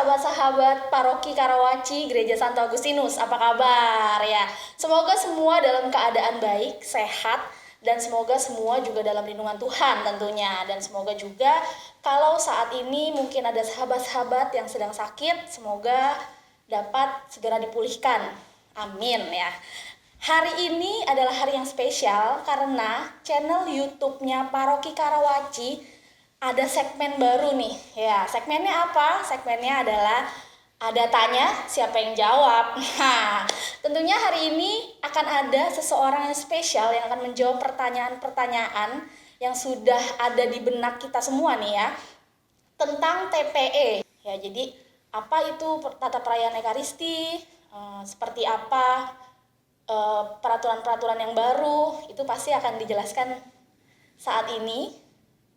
sahabat-sahabat Paroki Karawaci Gereja Santo Agustinus, apa kabar ya? Semoga semua dalam keadaan baik, sehat, dan semoga semua juga dalam lindungan Tuhan tentunya. Dan semoga juga kalau saat ini mungkin ada sahabat-sahabat yang sedang sakit, semoga dapat segera dipulihkan. Amin ya. Hari ini adalah hari yang spesial karena channel YouTube-nya Paroki Karawaci ada segmen baru nih. Ya, segmennya apa? Segmennya adalah ada tanya, siapa yang jawab. Nah, tentunya hari ini akan ada seseorang yang spesial yang akan menjawab pertanyaan-pertanyaan yang sudah ada di benak kita semua nih ya, tentang TPE. Ya, jadi apa itu tata perayaan Ekaristi? Seperti apa peraturan-peraturan yang baru? Itu pasti akan dijelaskan saat ini.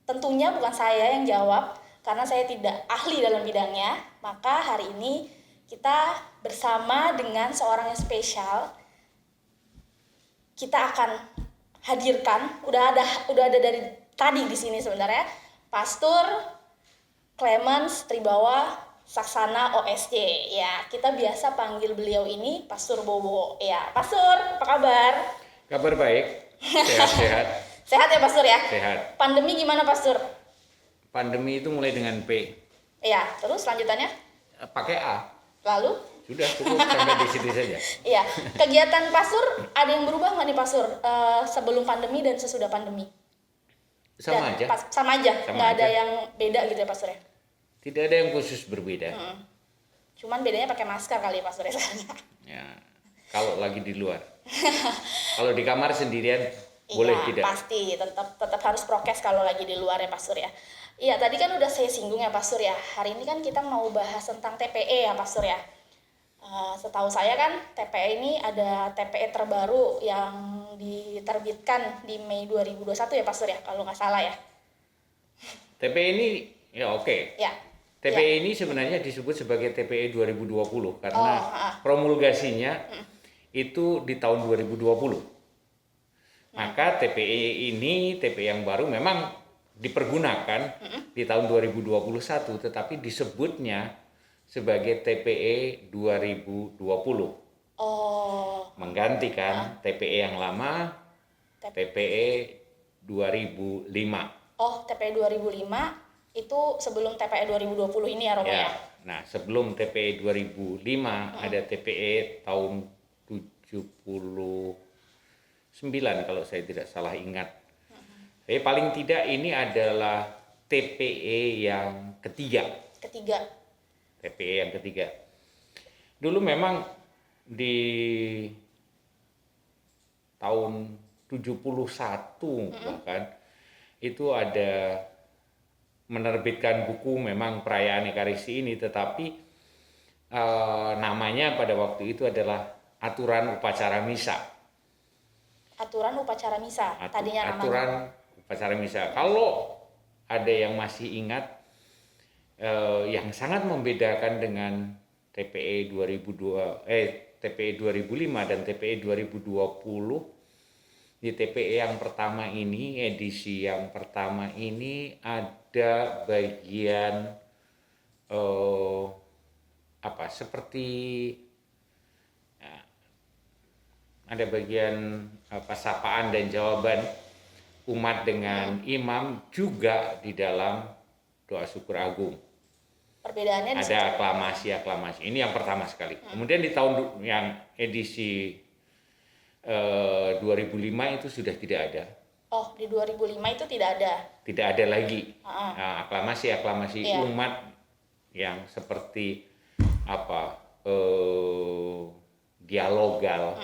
Tentunya bukan saya yang jawab karena saya tidak ahli dalam bidangnya. Maka hari ini kita bersama dengan seorang yang spesial. Kita akan hadirkan, udah ada dari tadi di sini sebenarnya, Pastor Clemens Tribawa Saksana OSC. Ya, kita biasa panggil beliau ini Pastor Bowo. Ya, Pastor, apa kabar? Kabar baik, sehat-sehat. Sehat ya Pastor ya? Sehat. Pandemi gimana Pastor? Pandemi itu mulai dengan P. Iya, terus lanjutannya? Pakai A. Lalu? Sudah cukup sampai di situ saja. Iya, kegiatan Pastor ada yang berubah nggak nih Pastor sebelum pandemi dan sesudah pandemi? Sama aja. Sama aja, nggak ada yang beda gitu ya Pastor ya? Tidak ada yang khusus berbeda. Cuman bedanya pakai masker kali ya Pastor ya sekarang. Ya, kalau lagi di luar. Kalau di kamar sendirian boleh Iya, tidak? pasti tetap harus prokes kalau lagi di luar ya Pastor ya. Iya, tadi kan udah saya singgung ya Pastor ya. Hari ini kan kita mau bahas tentang TPE ya Pastor ya. Setahu saya kan TPE ini ada TPE terbaru yang diterbitkan di Mei 2021 ya Pastor ya, kalau nggak salah ya. TPE ini ya oke. Ya. TPE ini sebenarnya disebut sebagai TPE 2020 karena promulgasinya itu di tahun 2020. Maka TPE ini, TPE yang baru memang dipergunakan di tahun 2021, tetapi disebutnya sebagai TPE 2020. Menggantikan TPE yang lama, TPE 2005. TPE 2005 itu sebelum TPE 2020 ini ya Romo ya? Nah, sebelum TPE 2005 ada TPE tahun 79 kalau saya tidak salah ingat. Tapi paling tidak ini adalah TPE yang ketiga. TPE yang ketiga. Dulu memang di tahun 71 bahkan itu ada menerbitkan buku memang perayaan Ekaristi ini, tetapi namanya pada waktu itu adalah Aturan Upacara Misa. Aturan Upacara Misa tadinya namanya. Aturan Upacara Misa. Kalau ada yang masih ingat, yang sangat membedakan dengan TPE 2005 dan TPE 2020, di TPE yang pertama ini, edisi yang pertama ini ada bagian seperti ada bagian sapaan dan jawaban umat dengan imam juga di dalam doa syukur agung. Perbedaannya ada aklamasi. Ini yang pertama sekali. Kemudian di tahun yang edisi 2005 itu sudah tidak ada. Di 2005 itu tidak ada. Tidak ada lagi. Aklamasi umat yang seperti dialogal.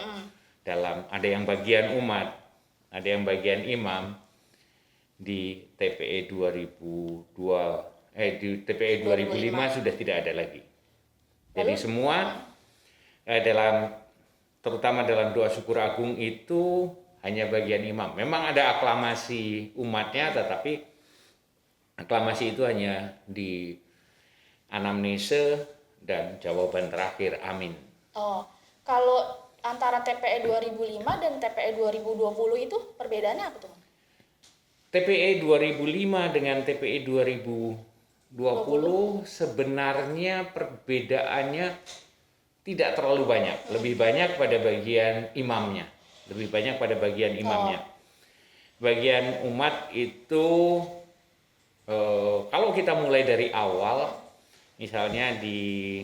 Dalam ada yang bagian umat, ada yang bagian imam di TPE 2005 sudah tidak ada lagi. Jadi semua terutama dalam doa syukur agung itu hanya bagian imam. Memang ada aklamasi umatnya, tetapi aklamasi itu hanya di anamnese dan jawaban terakhir amin. Kalau antara TPE 2005 dan TPE 2020 itu perbedaannya apa tuh? TPE 2005 dengan TPE 2020 20 sebenarnya perbedaannya tidak terlalu banyak. Lebih banyak pada bagian imamnya. Lebih banyak pada bagian imamnya. Bagian umat itu kalau kita mulai dari awal, misalnya di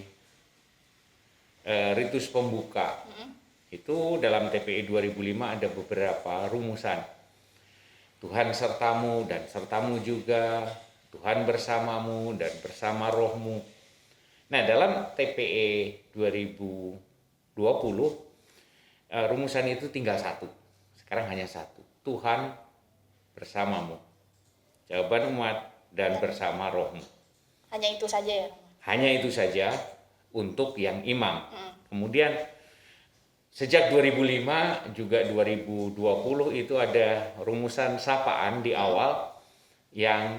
ritus pembuka, itu dalam TPE 2005 ada beberapa rumusan. Tuhan sertamu dan sertamu juga, Tuhan bersamamu dan bersama rohmu. Nah, dalam TPE 2020, rumusan itu tinggal satu. Sekarang hanya satu. Tuhan bersamamu. Jawaban umat dan bersama rohmu. Hanya itu saja ya? Hanya itu saja untuk yang imam. Kemudian sejak 2005 juga 2020 itu ada rumusan sapaan di awal yang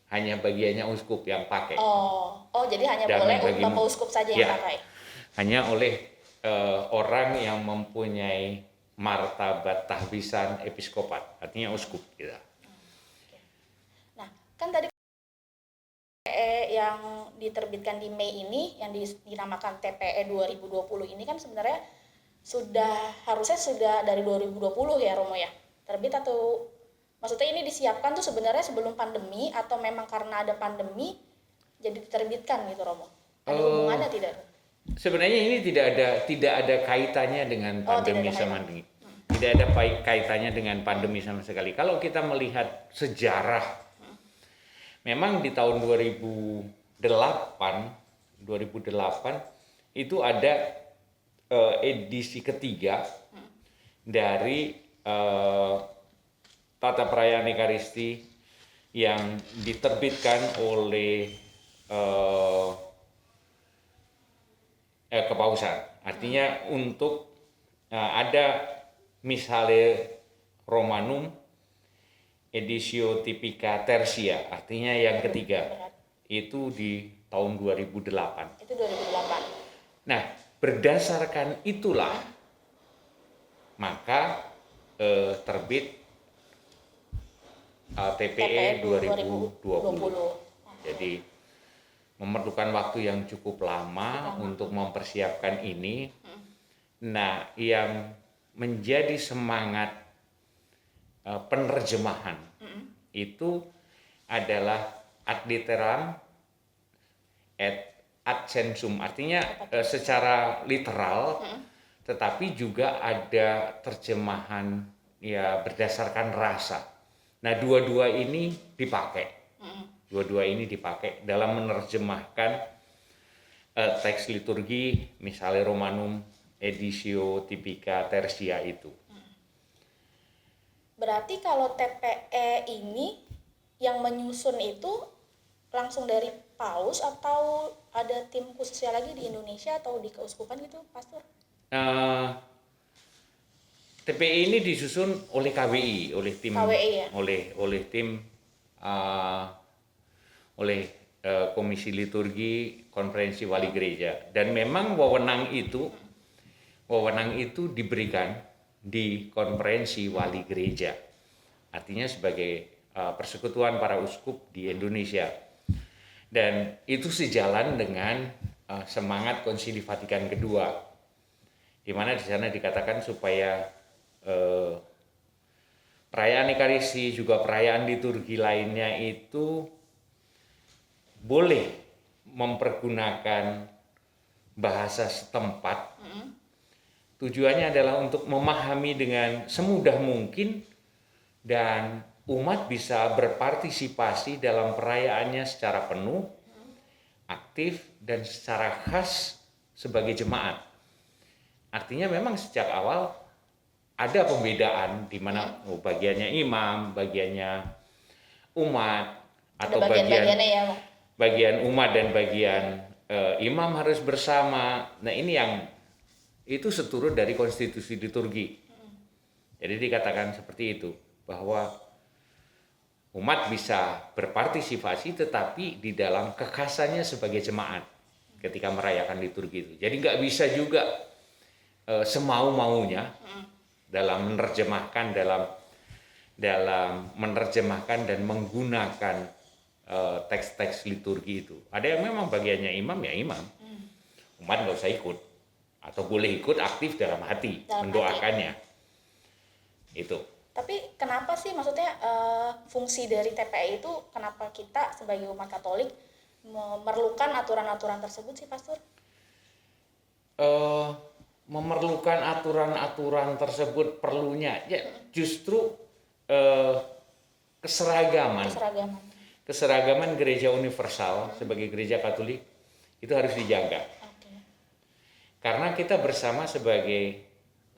hanya bagiannya uskup yang pakai. Oh, jadi hanya Dan boleh Bapak Uskup saja yang pakai? Hanya oleh orang yang mempunyai martabat tahbisan episkopat, artinya uskup gitu. Nah, kan tadi yang diterbitkan di Mei ini yang dinamakan TPE 2020 ini kan sebenarnya harusnya sudah dari 2020 ya Romo ya, terbit, atau maksudnya ini disiapkan tuh sebenarnya sebelum pandemi atau memang karena ada pandemi jadi diterbitkan gitu Romo? Ada hubungannya tidak? Sebenarnya ini tidak ada kaitannya dengan pandemi Tidak ada kaitannya dengan pandemi sama sekali. Kalau kita melihat sejarah, memang di tahun 2008 itu ada edisi ketiga dari Tata Perayaan Ekaristi yang diterbitkan oleh kepausan. Artinya untuk ada misalnya Romanum Editio Typica Tertia, artinya yang ketiga. Itu di tahun 2008. Itu 2008. Nah, berdasarkan itulah maka terbit TPE 2020. Jadi memerlukan waktu yang cukup lama untuk mempersiapkan ini. Nah, yang menjadi semangat penerjemahan itu adalah ad litteram et ad sensum, artinya secara literal, tetapi juga ada terjemahan ya berdasarkan rasa. Nah, dua-dua ini dipakai. Dua-dua ini dipakai dalam menerjemahkan teks liturgi, misalnya Romanum Editio Typica Tertia itu. Berarti kalau TPE ini yang menyusun itu langsung dari Paus atau ada tim khususnya lagi di Indonesia atau di keuskupan gitu, Pastor? TPE ini disusun oleh KWI, oleh tim KWI, ya? oleh tim Komisi Liturgi Konferensi Wali Gereja, dan memang wewenang itu diberikan di Konferensi Wali Gereja, artinya sebagai persekutuan para uskup di Indonesia, dan itu sejalan dengan semangat Konsili Vatikan II, di mana di sana dikatakan supaya perayaan Ekaristi juga perayaan liturgi lainnya itu boleh mempergunakan bahasa setempat. Tujuannya adalah untuk memahami dengan semudah mungkin dan umat bisa berpartisipasi dalam perayaannya secara penuh, aktif, dan secara khas sebagai jemaat. Artinya memang sejak awal ada pembedaan di mana bagiannya imam, bagiannya umat, atau bagian umat dan bagian imam harus bersama. Nah, ini yang itu seturut dari konstitusi liturgi. Jadi dikatakan seperti itu, bahwa umat bisa berpartisipasi tetapi di dalam kekhasannya sebagai jemaat ketika merayakan liturgi itu. Jadi nggak bisa juga semau-maunya dalam menerjemahkan dan menggunakan teks-teks liturgi itu. Ada yang memang bagiannya imam ya imam. Umat nggak usah ikut atau boleh ikut aktif dalam hati mendoakannya. Itu. Tapi kenapa sih maksudnya fungsi dari TPI itu kenapa kita sebagai umat Katolik memerlukan aturan-aturan tersebut sih, Pastor? Memerlukan aturan-aturan tersebut perlunya ya justru keseragaman gereja universal sebagai gereja Katolik itu harus dijaga. Karena kita bersama sebagai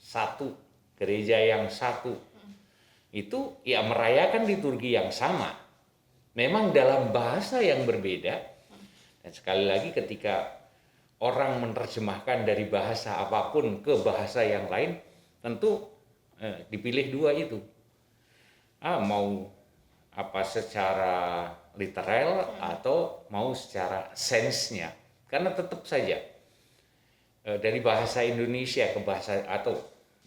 satu gereja yang satu itu ya merayakan liturgi yang sama, memang dalam bahasa yang berbeda. Dan sekali lagi ketika orang menerjemahkan dari bahasa apapun ke bahasa yang lain, tentu dipilih dua itu. Mau apa secara literal atau mau secara sense-nya. Karena tetap saja dari bahasa Indonesia ke bahasa atau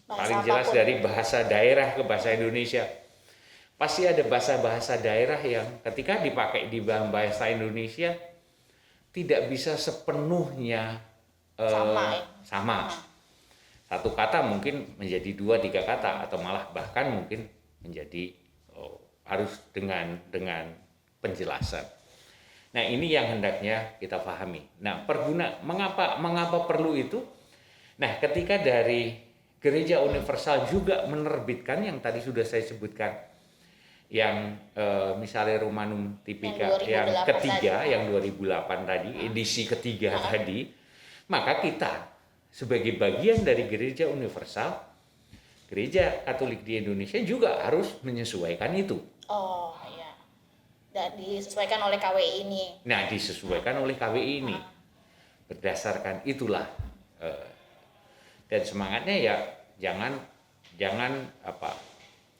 paling jelas dari bahasa daerah ke bahasa Indonesia, pasti ada bahasa-bahasa daerah yang ketika dipakai di bahasa Indonesia tidak bisa sepenuhnya sama. Satu kata mungkin menjadi 2-3 kata atau malah bahkan mungkin menjadi harus dengan penjelasan. Nah, ini yang hendaknya kita pahami. Nah, mengapa perlu itu? Nah, ketika dari Gereja Universal juga menerbitkan yang tadi sudah saya sebutkan, yang misalnya Romanum Typica yang ketiga, yang 2008 tadi, edisi ketiga tadi, maka kita sebagai bagian dari Gereja Universal, Gereja Katolik di Indonesia juga harus menyesuaikan itu. Oh iya, dan disesuaikan oleh KWI ini. Nah, disesuaikan oleh KWI ini, berdasarkan itulah. Dan semangatnya ya jangan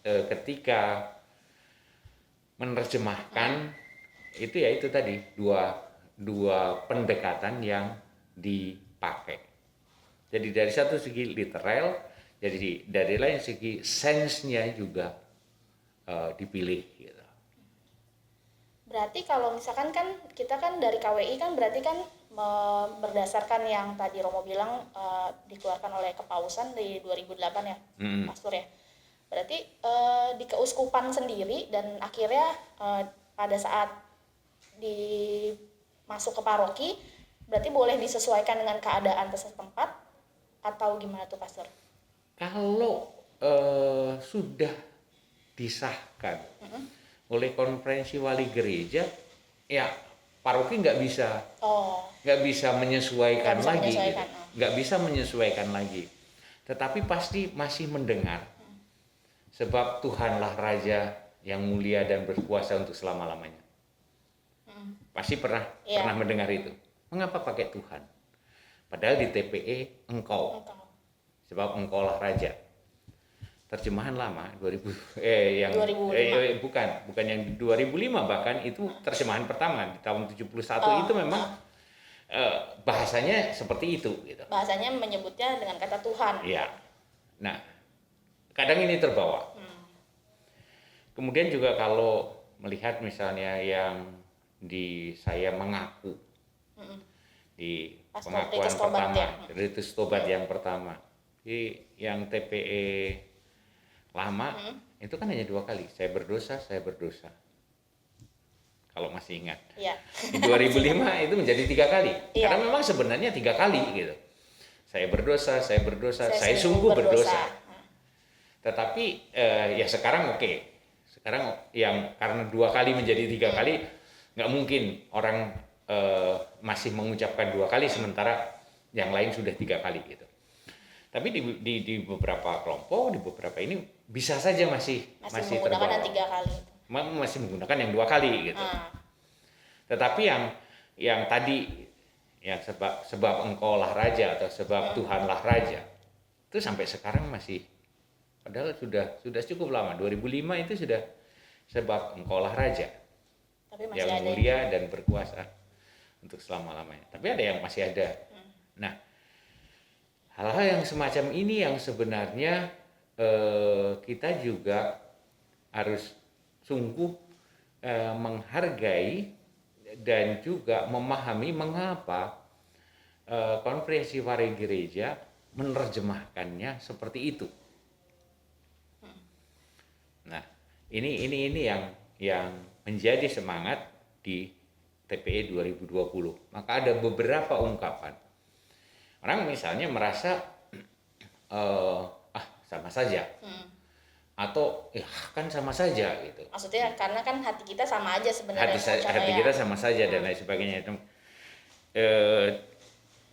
ketika menerjemahkan itu ya itu tadi dua pendekatan yang dipakai. Jadi dari satu segi literal, jadi dari lain segi sense-nya juga dipilih gitu. Berarti kalau misalkan kan kita kan dari KWI kan berarti kan berdasarkan yang tadi Romo bilang dikeluarkan oleh Kepausan di 2008 ya, Pastor ya. Berarti di keuskupan sendiri dan akhirnya pada saat masuk ke paroki berarti boleh disesuaikan dengan keadaan setempat atau gimana tuh, Pastor? Kalau sudah disahkan oleh konferensi wali gereja, ya paroki nggak bisa menyesuaikan lagi, nggak bisa menyesuaikan lagi. Tetapi pasti masih mendengar, sebab Tuhanlah Raja yang mulia dan berkuasa untuk selama-lamanya. Pasti pernah mendengar itu. Mengapa pakai Tuhan? Padahal di TPE engkau. Sebab engkaulah Raja. Terjemahan lama 2005 bukan yang 2005, bahkan itu terjemahan pertama di tahun 71 itu memang bahasanya seperti itu gitu. Bahasanya menyebutnya dengan kata Tuhan. Iya. Nah, kadang ini terbawa. Kemudian juga kalau melihat misalnya yang saya mengaku di pengakuan pertama, ritus tobat yang pertama, yang TPE lama itu kan hanya 2 kali, saya berdosa. Kalau masih ingat. Iya. Di 2005 itu menjadi 3 kali. Iya. Karena memang sebenarnya 3 kali gitu. Saya berdosa, saya sungguh berdosa. Tetapi ya sekarang oke. Sekarang yang karena 2 kali menjadi 3 kali, nggak mungkin orang masih mengucapkan 2 kali sementara yang lain sudah 3 kali gitu. Tapi di beberapa kelompok, di beberapa ini bisa saja masih menggunakan yang 3 kali. Masih menggunakan yang 2 kali gitu. Tetapi yang tadi yang sebab engkaulah Raja atau sebab Tuhanlah Raja itu sampai sekarang masih, padahal sudah cukup lama. 2005 itu sudah sebab engkaulah Raja. Tapi masih yang mulia dan berkuasa untuk selama-lamanya. Tapi ada yang masih ada. Nah, hal-hal yang semacam ini yang sebenarnya kita juga harus sungguh menghargai dan juga memahami mengapa Konferensi Warai Gereja menerjemahkannya seperti itu. Nah, ini yang menjadi semangat di TPE 2020. Maka ada beberapa ungkapan. Orang misalnya merasa sama saja. Atau ya kan sama saja gitu. Maksudnya karena kan hati kita sama aja sebenarnya. Hati kita sama saja dan lain sebagainya.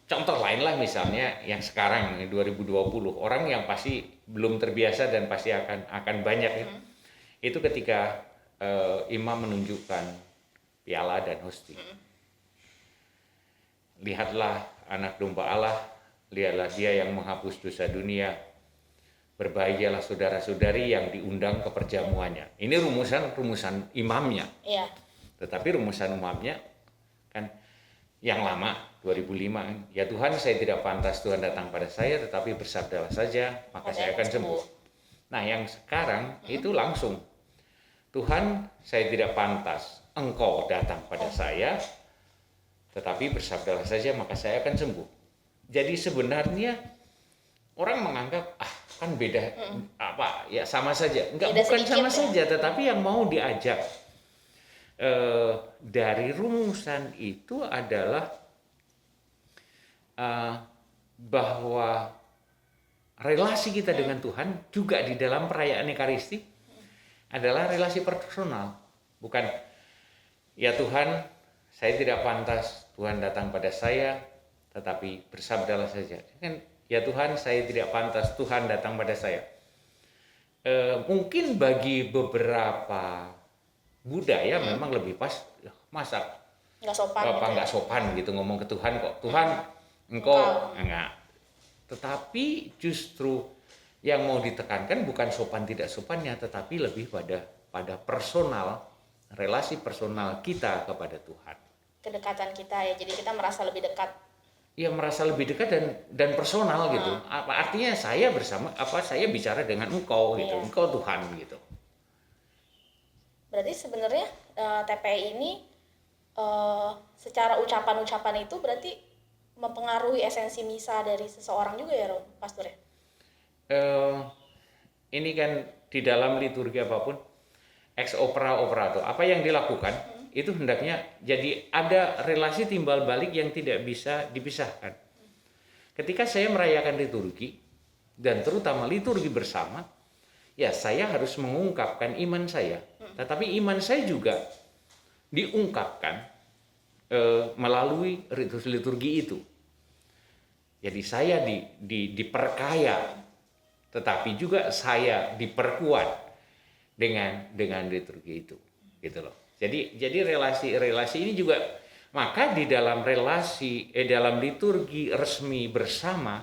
Contoh lain lah misalnya yang sekarang 2020, orang yang pasti belum terbiasa dan pasti akan banyak ya. Itu ketika imam menunjukkan piala dan hosti. Lihatlah anak domba Allah, lihatlah dia yang menghapus dosa dunia. Berbahagialah saudara-saudari yang diundang ke perjamuannya. Ini rumusan imamnya. Iya. Tetapi rumusan imamnya kan yang lama 2005, ya Tuhan saya tidak pantas Tuhan datang pada saya, tetapi bersabdalah saja maka saya akan sembuh. Nah yang sekarang itu langsung, Tuhan saya tidak pantas Engkau datang pada saya, tetapi bersabdalah saja maka saya akan sembuh. Jadi sebenarnya orang menganggap kan beda ya sama saja, enggak, beda bukan sama saja, tetapi yang mau diajak dari rumusan itu adalah bahwa relasi kita dengan Tuhan juga di dalam perayaan Ekaristi adalah relasi personal, bukan ya Tuhan saya tidak pantas Tuhan datang pada saya, tetapi bersabdalah saja. Kan ya Tuhan saya tidak pantas Tuhan datang pada saya. Mungkin bagi beberapa budaya memang lebih pas, masa nggak sopan gitu ngomong ke Tuhan kok. Tuhan engkau enggak. Tetapi justru yang mau ditekankan bukan sopan tidak sopannya, tetapi lebih pada personal, relasi personal kita kepada Tuhan. Kedekatan kita ya, jadi kita merasa lebih dekat. Ya merasa lebih dekat dan personal gitu. Artinya saya saya bicara dengan engkau gitu, engkau Tuhan gitu. Berarti sebenarnya TPI ini secara ucapan-ucapan itu berarti mempengaruhi esensi misa dari seseorang juga ya, Pastor ya? Ini kan di dalam liturgi apapun, ex opera operato, apa yang dilakukan itu hendaknya jadi ada relasi timbal balik yang tidak bisa dipisahkan. Ketika saya merayakan liturgi dan terutama liturgi bersama, ya saya harus mengungkapkan iman saya. Tetapi iman saya juga diungkapkan melalui ritus liturgi itu. Jadi saya diperkaya, tetapi juga saya diperkuat dengan liturgi itu, gitu loh. Jadi relasi ini juga, maka di dalam dalam liturgi resmi bersama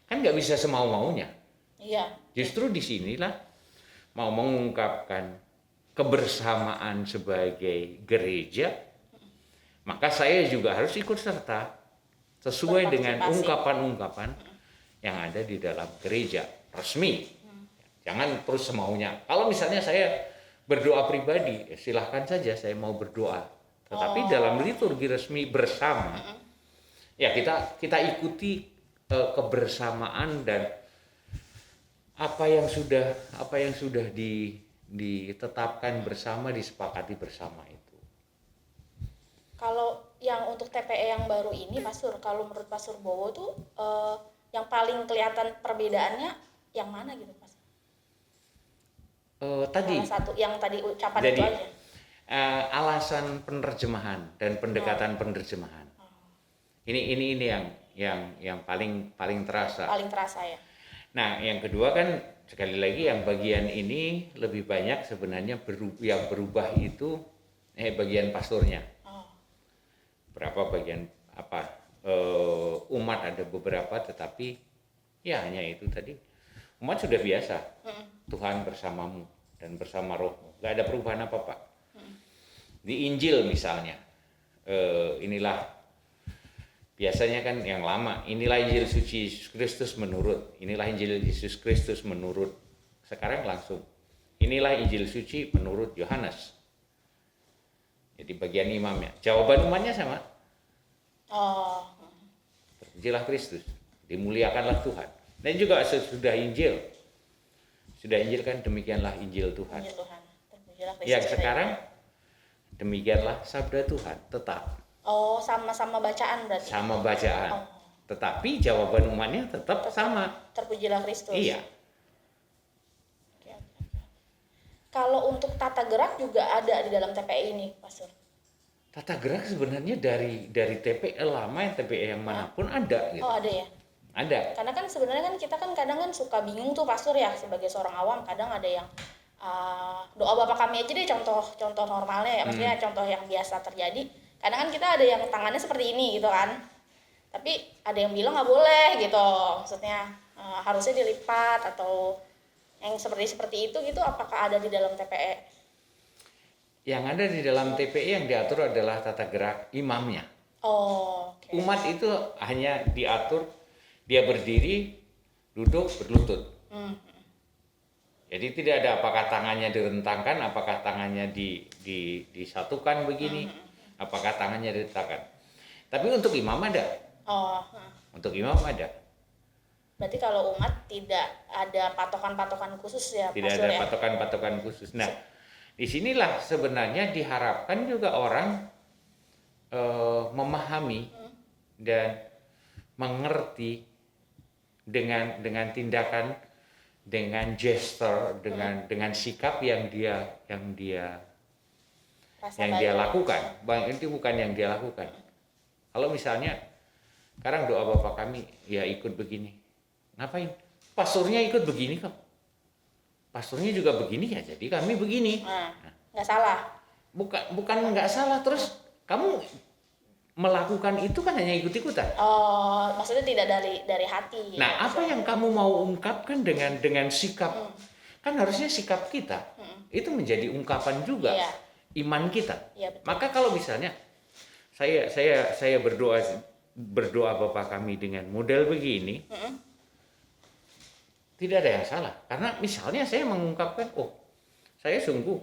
kan nggak bisa semau-maunya. Iya. Justru disinilah mau mengungkapkan kebersamaan sebagai gereja, maka saya juga harus ikut serta sesuai dengan ungkapan-ungkapan yang ada di dalam gereja resmi. Jangan terus semaunya. Kalau misalnya saya berdoa pribadi, ya silahkan saja saya mau berdoa. Tetapi dalam liturgi resmi bersama, ya kita ikuti kebersamaan dan apa yang sudah ditetapkan bersama, disepakati bersama itu. Kalau yang untuk TPE yang baru ini, Pastor, kalau menurut Pastor Bowo tuh yang paling kelihatan perbedaannya yang mana gitu, Pastor? Tadi salah satu yang tadi ucapan jadi, itu aja. Alasan penerjemahan dan pendekatan penerjemahan. Ini yang paling terasa. Paling terasa ya. Nah, yang kedua kan sekali lagi yang bagian ini lebih banyak sebenarnya yang berubah itu bagian pastornya. Berapa bagian umat ada beberapa, tetapi ya hanya itu tadi. Umat sudah biasa, Tuhan bersamamu dan bersama rohmu, gak ada perubahan apa-apa. Di Injil misalnya, inilah biasanya kan yang lama, inilah Injil suci Yesus Kristus menurut, inilah Injil Yesus Kristus menurut. Sekarang langsung, inilah Injil suci menurut Yohanes. Jadi bagian imamnya. Jawaban umatnya sama. Oh. Terpujilah Kristus, dimuliakanlah Tuhan. Dan juga sesudah Injil. Sudah Injil kan demikianlah Injil Tuhan. Injil Tuhan. Terpujilah Kristus. Yang sekarang demikianlah sabda Tuhan, tetap. Oh, sama-sama bacaan berarti. Sama bacaan. Oh. Tetapi jawaban umatnya tetap sama. Terpujilah Kristus. Iya. Oke. Kalau untuk tata gerak juga ada di dalam TPE ini, Pastor. Tata gerak sebenarnya dari TPE lama yang TPE yang manapun ada gitu. Oh, ada ya. Ada. Karena kan sebenarnya kan kita kan kadang kan suka bingung tuh, Pastor ya, sebagai seorang awam kadang ada yang doa Bapa Kami aja deh, contoh normalnya ya, maksudnya contoh yang biasa terjadi. Kadang kan kita ada yang tangannya seperti ini gitu kan, tapi ada yang bilang nggak boleh gitu, maksudnya harusnya dilipat atau yang seperti itu gitu. Apakah ada di dalam TPE? Yang ada di dalam TPE yang diatur adalah tata gerak imamnya. Oh, okay. Umat itu hanya diatur dia berdiri, duduk, berlutut. Jadi tidak ada apakah tangannya direntangkan, apakah tangannya disatukan begini, apakah tangannya diletakkan. Tapi untuk imam ada. Oh. Untuk imam ada. Berarti kalau umat tidak ada patokan-patokan khusus ya, Tidak Pastor ada ya? patokan-patokan khusus. Nah, disinilah sebenarnya diharapkan juga orang memahami dan mengerti dengan tindakan, dengan gesture, dengan sikap yang dia lakukan. Bang, itu bukan yang dia lakukan. Kalau misalnya sekarang doa Bapa Kami ya ikut begini, ngapain? Pastornya ikut begini kok. Pastornya juga begini ya, jadi kami begini. Nggak salah. Bukan nggak salah, terus kamu melakukan itu kan hanya ikut-ikutan. Oh, maksudnya tidak dari hati. Nah, apa yang kamu mau ungkapkan dengan sikap? Kan harusnya sikap kita itu menjadi ungkapan juga iman kita. Iya, betul. Maka kalau misalnya saya berdoa Bapa Kami dengan model begini, tidak ada yang salah. Karena misalnya saya mengungkapkan, saya sungguh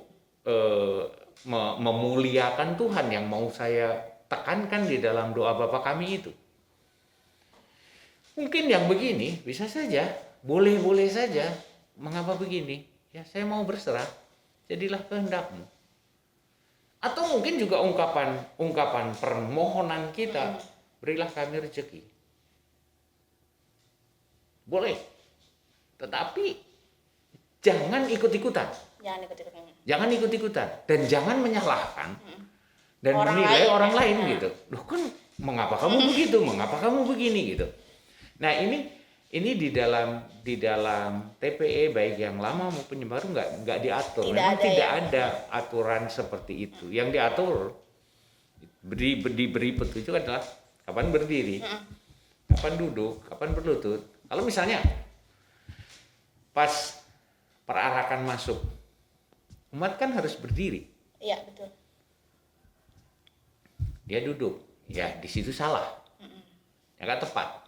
memuliakan Tuhan yang mau saya tekankan di dalam doa Bapa Kami itu. Mungkin yang begini bisa saja, boleh-boleh saja. Mengapa begini? Ya saya mau berserah, jadilah kehendak-Mu. Atau mungkin juga ungkapan permohonan kita, berilah kami rezeki. Boleh. Tetapi jangan ikut-ikutan. Jangan ikut-ikutan dan jangan menyalahkan dan menilai orang lain gitu. Loh kan mengapa kamu begitu? Mengapa kamu begini gitu. Nah, ini di dalam TPE baik yang lama maupun yang baru nggak diatur. Memang tidak ada aturan seperti itu. Yang diatur diberi petunjuk adalah kapan berdiri, kapan duduk, kapan berlutut. Kalau misalnya pas perarakan masuk, umat kan harus berdiri. Iya, betul. Dia duduk, ya di situ salah, ya nggak tepat.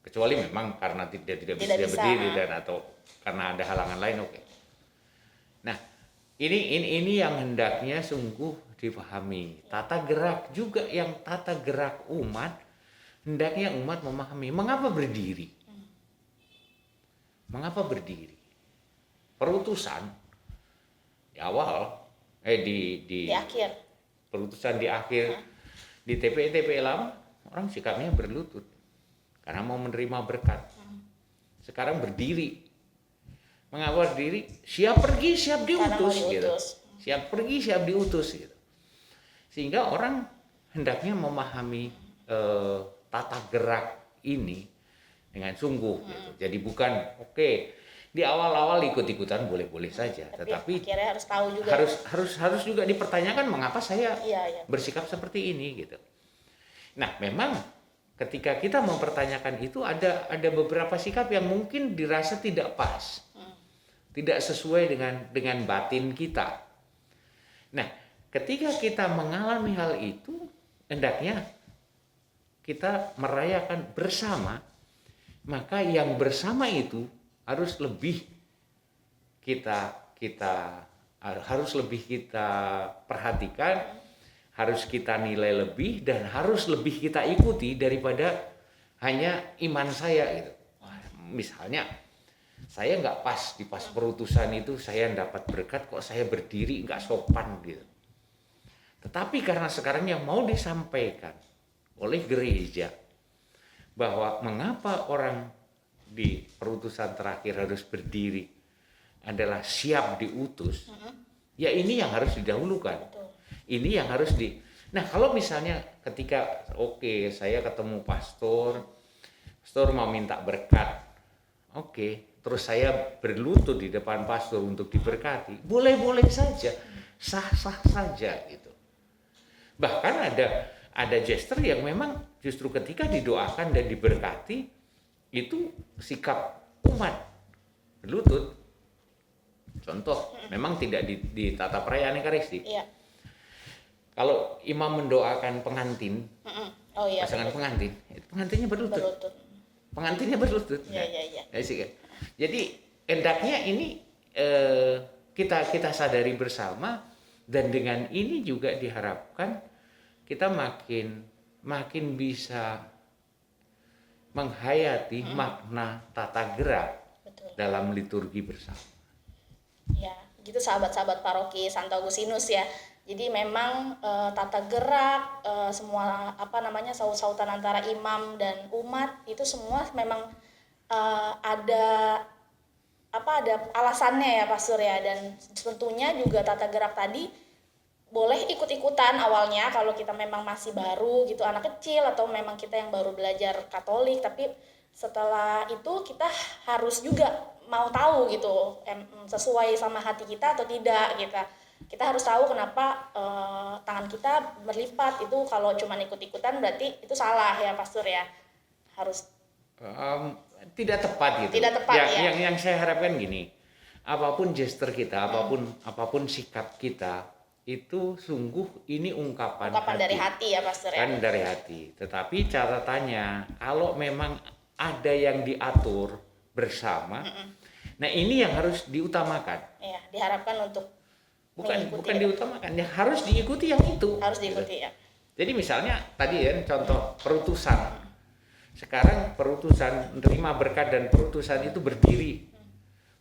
Kecuali memang karena dia tidak bisa berdiri dan atau karena ada halangan lain, oke. Nah, ini yang hendaknya sungguh dipahami. Tata gerak juga yang tata gerak umat, hendaknya umat memahami mengapa berdiri. Mengapa berdiri? Perutusan di awal, di akhir. Perutusan di akhir. Di TPE lama orang sikapnya berlutut karena mau menerima berkat. Sekarang berdiri. Mengapa berdiri? Siap pergi, siap diutus gitu. Siap pergi, siap diutus gitu. Sehingga orang hendaknya memahami tata gerak ini dengan sungguh gitu. Jadi bukan di awal-awal ikut-ikutan boleh-boleh saja, tetapi akhirnya harus tahu juga. Harus juga dipertanyakan mengapa saya bersikap seperti ini gitu. Nah, memang ketika kita mempertanyakan itu ada beberapa sikap yang mungkin dirasa tidak pas. Tidak sesuai dengan batin kita. Nah, ketika kita mengalami hal itu, hendaknya kita merayakan bersama, maka yang bersama itu harus lebih kita perhatikan, harus kita nilai lebih dan harus lebih kita ikuti daripada hanya iman saya gitu. Misalnya saya nggak pas di pas perutusan itu saya dapat berkat kok saya berdiri nggak sopan gitu. Tetapi karena sekarang yang mau disampaikan oleh gereja bahwa mengapa orang di perutusan terakhir harus berdiri adalah siap diutus, ya ini yang harus didahulukan. Betul. Ini yang harus Nah, kalau misalnya ketika saya ketemu pastor mau minta berkat. Terus saya berlutut di depan pastor untuk diberkati. Boleh-boleh saja. Sah-sah saja gitu. Bahkan ada gesture yang memang justru ketika didoakan dan diberkati itu sikap umat berlutut. Contoh, memang tidak di tata perayaan Ekaristi. Iya. Kalau imam mendoakan pengantin, pasangan pengantin, pengantinnya berlutut. Pengantinnya berlutut. Iya. Jadi hendaknya ini kita sadari bersama, dan dengan ini juga diharapkan kita makin bisa menghayati makna tata gerak dalam liturgi bersama. Ya, gitu sahabat-sahabat paroki Santo Agustinus ya. Jadi memang tata gerak semua saut-sautan antara imam dan umat itu semua memang ada alasannya ya Pastor ya, dan tentunya juga tata gerak tadi boleh ikut-ikutan awalnya kalau kita memang masih baru gitu, anak kecil, atau memang kita yang baru belajar Katolik, tapi setelah itu kita harus juga mau tahu gitu sesuai sama hati kita atau tidak gitu. Kita harus tahu kenapa tangan kita berlipat, itu kalau cuma ikut-ikutan berarti itu salah ya Pastor ya. Harus tidak tepat gitu. Tidak tepat ya. Yang saya harapkan gini, apapun gesture kita, apapun sikap kita, itu sungguh ini ungkapan hati. Dari hati ya Pastor ya. Kan dari hati. Tetapi catatannya kalau memang ada yang diatur bersama, nah ini yang harus diutamakan. Iya, diharapkan untuk bukan diutamakan, ya harus diikuti yang itu. Harus diikuti ya. Jadi misalnya tadi ya contoh perutusan. Sekarang perutusan menerima berkat dan perutusan itu berdiri.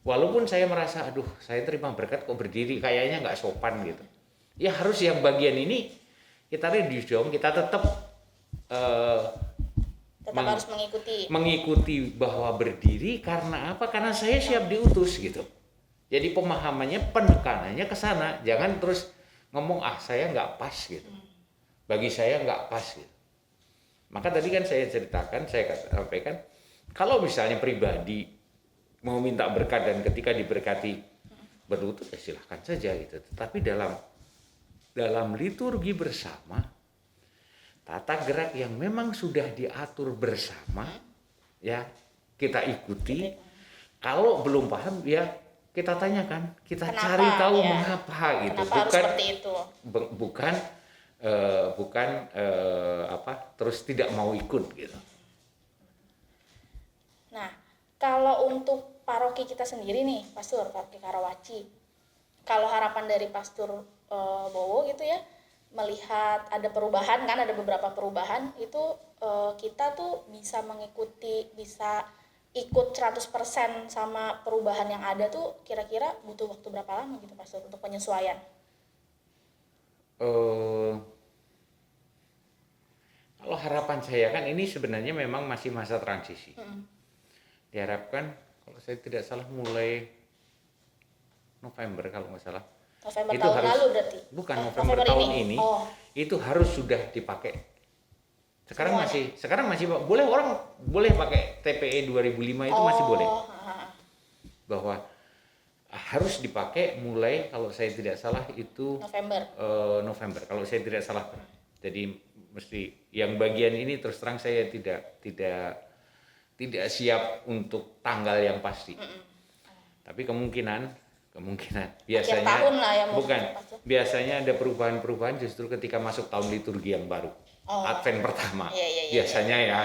Walaupun saya merasa saya terima berkat kok berdiri, kayaknya nggak sopan gitu. Ya harus yang bagian ini kita reduce dong, kita tetap harus mengikuti bahwa berdiri karena apa? Karena saya siap diutus gitu. Jadi pemahamannya, penekanannya ke sana. Jangan terus ngomong saya nggak pas gitu. Bagi saya nggak pas gitu. Maka tadi kan saya sampaikan, kalau misalnya pribadi mau minta berkat dan ketika diberkati berlutut ya silahkan saja gitu. Tetapi dalam liturgi bersama, tata gerak yang memang sudah diatur bersama, ya kita ikuti. Kalau belum paham ya kita tanyakan, kita kenapa, cari tahu ya, mengapa gitu. Kenapa harus seperti itu? Bukan terus tidak mau ikut gitu. Nah, kalau untuk paroki kita sendiri nih, Pastor, paroki Karawaci, kalau harapan dari Pastor Bowo gitu ya, melihat ada perubahan kan, ada beberapa perubahan itu kita tuh bisa mengikuti, bisa ikut 100% sama perubahan yang ada tuh kira-kira butuh waktu berapa lama gitu Pastor untuk penyesuaian? Kalau harapan saya kan ini sebenarnya memang masih masa transisi. Diharapkan kalau saya tidak salah mulai November kalau nggak salah. November itu tahun lalu berarti? Bukan, November tahun ini itu harus sudah dipakai. Sekarang masih orang boleh pakai TPE 2005 itu masih boleh. Bahwa harus dipakai mulai kalau saya tidak salah itu November kalau saya tidak salah. Jadi mesti yang bagian ini terus terang saya tidak siap untuk tanggal yang pasti. Tapi kemungkinan biasanya tahun lah ya, biasanya ada perubahan justru ketika masuk tahun liturgi yang baru. Advent pertama. Biasanya ya.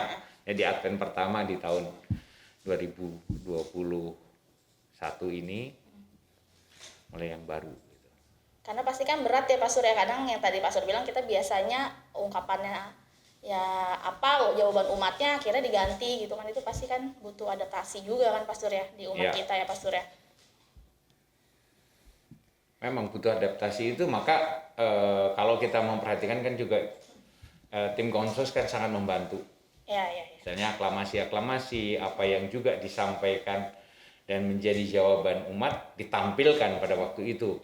Jadi Advent pertama di tahun 2021 ini mulai yang baru gitu. Karena pasti kan berat ya Pastor ya, kadang yang tadi Pastor bilang kita biasanya ungkapannya ya apa jawaban umatnya akhirnya diganti gitu kan, itu pasti kan butuh adaptasi juga kan Pastor ya di umat kita ya Pastor ya. Memang butuh adaptasi itu, maka kalau kita memperhatikan kan juga tim konsos kan sangat membantu. Ya. Misalnya aklamasi apa yang juga disampaikan dan menjadi jawaban umat ditampilkan pada waktu itu,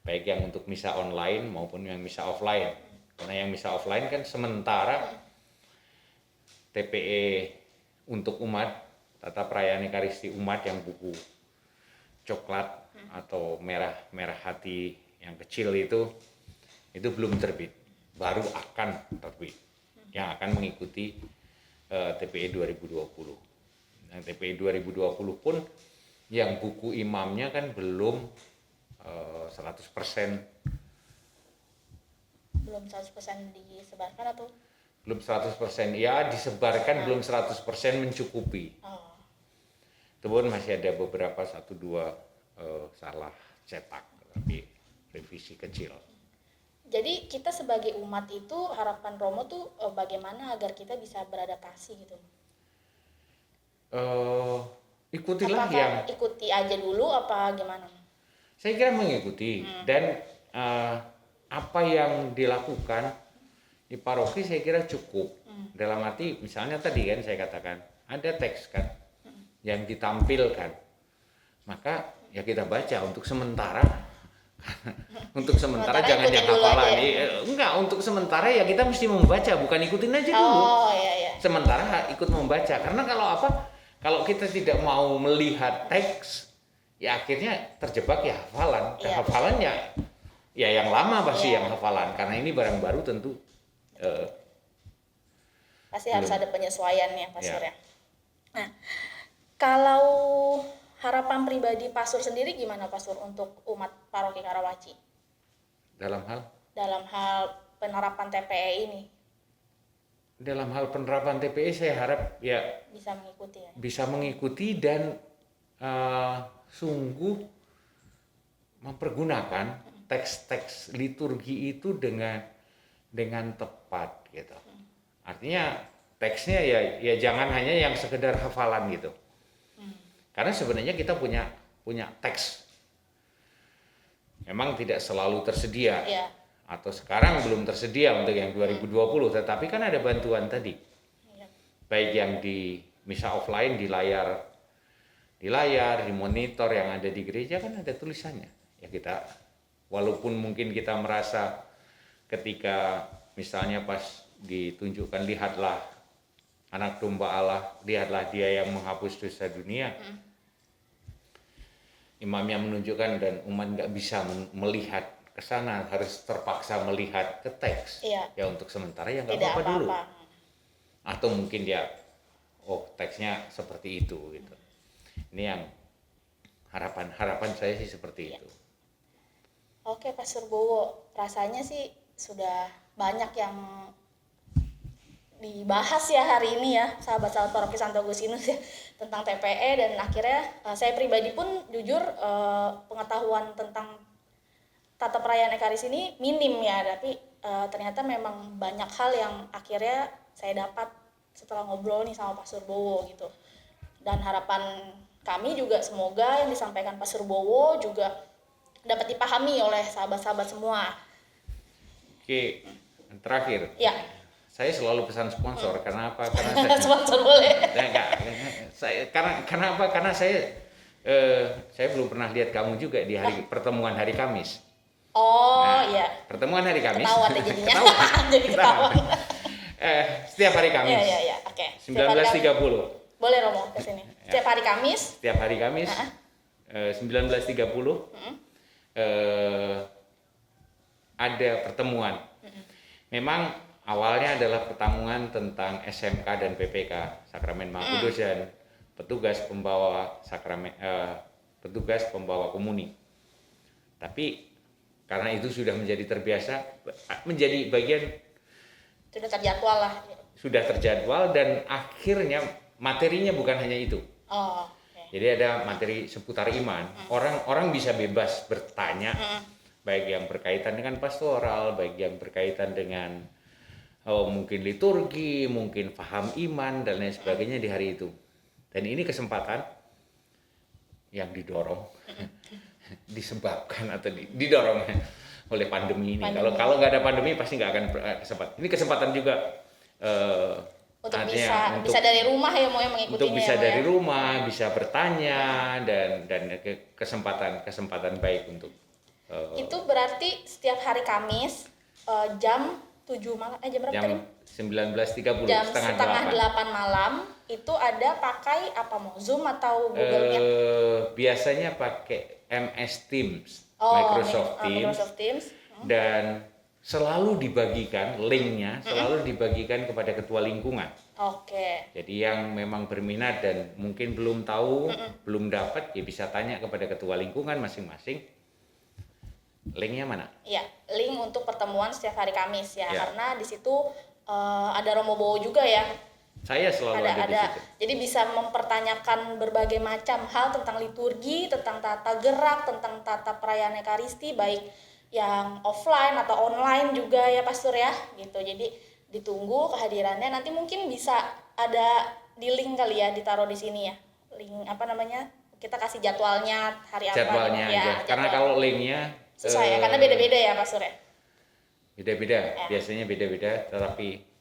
baik yang untuk misa online maupun yang misa offline. Karena yang misa offline kan sementara TPE untuk umat, tata perayaan Ekaristi umat yang buku coklat atau merah hati yang kecil itu belum terbit, baru akan terbit, yang akan mengikuti TPE 2020. Nah, TPE 2020 pun yang buku imamnya kan belum 100%. Belum 100% disebarkan atau? Belum 100%, ya disebarkan belum 100% mencukupi. Itu pun masih ada beberapa 1-2 salah cetak, tapi revisi kecil. Jadi kita sebagai umat itu harapan Romo tuh bagaimana agar kita bisa beradaptasi gitu? Ikutilah apakah yang ikuti aja dulu apa gimana? Saya kira mengikuti dan apa yang dilakukan di paroki saya kira cukup. Dalam arti misalnya tadi kan saya katakan ada teks kan yang ditampilkan, maka ya kita baca untuk sementara. Untuk sementara jangan yang hafalan. Enggak, untuk sementara ya kita mesti membaca, bukan ikutin aja dulu. Iya. Sementara ikut membaca, karena kalau kita tidak mau melihat teks, ya akhirnya terjebak ya hafalan. Hafalannya ya yang lama pasti yang hafalan, karena ini barang baru tentu pasti harus ada penyesuaiannya Pastor ya. Nah, kalau harapan pribadi Pastor sendiri gimana Pastor untuk umat Paroki Karawaci? Dalam hal penerapan TPE ini. Dalam hal penerapan TPE saya harap ya bisa mengikuti dan sungguh mempergunakan teks-teks liturgi itu dengan tepat gitu. Artinya teksnya ya jangan hanya yang sekedar hafalan gitu. Karena sebenarnya kita punya teks. Memang tidak selalu tersedia. Atau sekarang belum tersedia untuk yang 2020, tetapi kan ada bantuan tadi. Baik yang di misa offline di layar, di monitor yang ada di gereja kan ada tulisannya. Ya kita, walaupun mungkin kita merasa ketika misalnya pas ditunjukkan lihatlah anak domba Allah, lihatlah dia yang menghapus dosa dunia. Imamnya menunjukkan dan umat nggak bisa melihat ke sana, harus terpaksa melihat ke teks. Ya untuk sementara ya nggak apa-apa dulu. Atau mungkin ya, teksnya seperti itu gitu. Ini yang harapan saya sih seperti itu. Oke Pastor Bowo, rasanya sih sudah banyak yang dibahas ya hari ini ya sahabat-sahabat Paroki Santo Agustinus ya tentang TPE, dan akhirnya saya pribadi pun jujur pengetahuan tentang tata perayaan Ekaristi ini minim ya, tapi ternyata memang banyak hal yang akhirnya saya dapat setelah ngobrol nih sama Pastor Bowo gitu. Dan harapan kami juga semoga yang disampaikan Pastor Bowo juga dapat dipahami oleh sahabat-sahabat semua. Oke, terakhir. Ya. Saya selalu pesan sponsor. Karena apa? Karena saya sponsor boleh. Karena apa? Karena saya belum pernah lihat kamu juga di pertemuan hari Kamis. Iya. Pertemuan hari Kamis. Ketahuan deh jadinya. Jadi ketahuan. Setiap hari Kamis. Iya. Oke. 19.30. Boleh Romo ke sini. Setiap hari Kamis. 19.30. Ada pertemuan. Memang awalnya adalah pertemuan tentang SMK dan PPK, Sakramen Maha Kudus dan petugas pembawa komuni. Tapi karena itu sudah menjadi terbiasa, menjadi bagian, sudah terjadwal lah. Sudah terjadwal dan akhirnya materinya bukan hanya itu. Okay. Jadi ada materi seputar iman. Orang bisa bebas bertanya baik yang berkaitan dengan pastoral, baik yang berkaitan dengan mungkin liturgi, mungkin paham iman dan lain sebagainya di hari itu. Dan ini kesempatan yang didorong, disebabkan atau didorong oleh pandemi ini. Kalau nggak ada pandemi pasti nggak akan kesempatan. Ini kesempatan juga untuk bisa dari rumah ya mau yang mengikutinya. Untuk bisa dari rumah, bisa bertanya dan kesempatan baik untuk. Itu berarti setiap hari Kamis jam 7 malam jam berapa tadi? 19.30 jam setengah 8 malam itu ada pakai apa mau Zoom atau Google Meet? Biasanya pakai MS Teams, Microsoft Teams. Dan selalu dibagikan linknya, selalu dibagikan kepada ketua lingkungan. Oke. Jadi yang memang berminat dan mungkin belum tahu, belum dapat, ya bisa tanya kepada ketua lingkungan masing-masing. Linknya mana? Iya, link untuk pertemuan setiap hari Kamis ya. Karena di situ ada Romo Bowo juga ya. Saya selalu ada di situ. Jadi bisa mempertanyakan berbagai macam hal tentang liturgi, tentang tata gerak, tentang tata perayaan Ekaristi, baik yang offline atau online juga ya Pastor ya, gitu. Jadi ditunggu kehadirannya. Nanti mungkin bisa ada di link kali ya, ditaruh di sini ya. Link apa namanya? Kita kasih jadwalnya hari apa. Jadwalnya ya, aja. Karena kalau linknya susah ya, karena beda-beda ya Pastor ya. Beda-beda, biasanya beda-beda, tetapi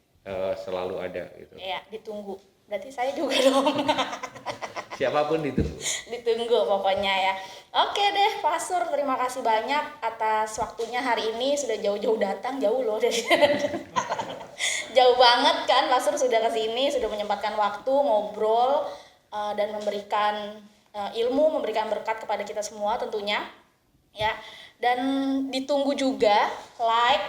selalu ada gitu. Iya, ditunggu. Berarti saya juga dong. Siapapun ditunggu. Ditunggu pokoknya ya. Oke deh, Pastor, terima kasih banyak atas waktunya hari ini. Sudah jauh-jauh datang, jauh loh dari jauh banget kan, Pastor sudah ke sini, sudah menyempatkan waktu ngobrol dan memberikan ilmu, memberikan berkat kepada kita semua tentunya. Ya. Dan ditunggu juga like,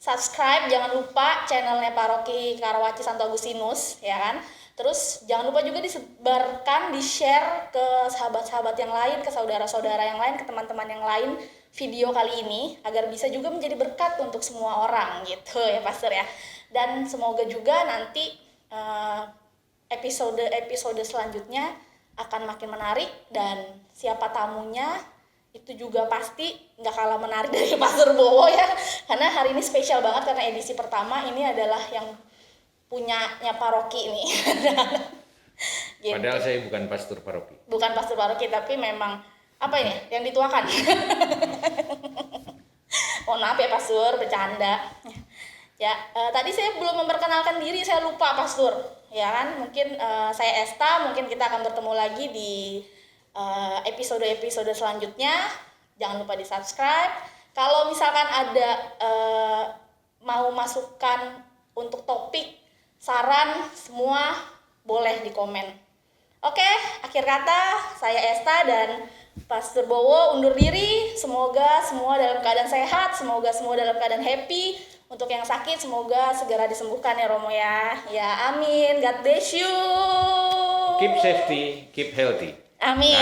subscribe, jangan lupa channelnya Paroki Karawaci Santo Agustinus, ya kan? Terus jangan lupa juga disebarkan, di-share ke sahabat-sahabat yang lain, ke saudara-saudara yang lain, ke teman-teman yang lain video kali ini agar bisa juga menjadi berkat untuk semua orang gitu ya Pastor ya. Dan semoga juga nanti episode selanjutnya akan makin menarik dan siapa tamunya itu juga pasti nggak kalah menarik dari Pastor Bowo ya, karena hari ini spesial banget karena edisi pertama ini adalah yang punyanya paroki ini. Gitu. Padahal saya bukan pastor paroki. Bukan pastor paroki, tapi memang apa ini yang dituakan. Mohon maaf ya Pastor, bercanda. Ya, tadi saya belum memperkenalkan diri, saya lupa Pastor. Ya kan, mungkin saya Esta, mungkin kita akan bertemu lagi di episode-episode selanjutnya. Jangan lupa di subscribe. Kalau misalkan ada mau masukan untuk topik, saran, semua boleh di komen. Oke, akhir kata saya Esta dan Pastor Bowo undur diri. Semoga semua dalam keadaan sehat, semoga semua dalam keadaan happy. Untuk yang sakit semoga segera disembuhkan ya Romo ya. Ya amin. God bless you. Keep safety, keep healthy. Amin.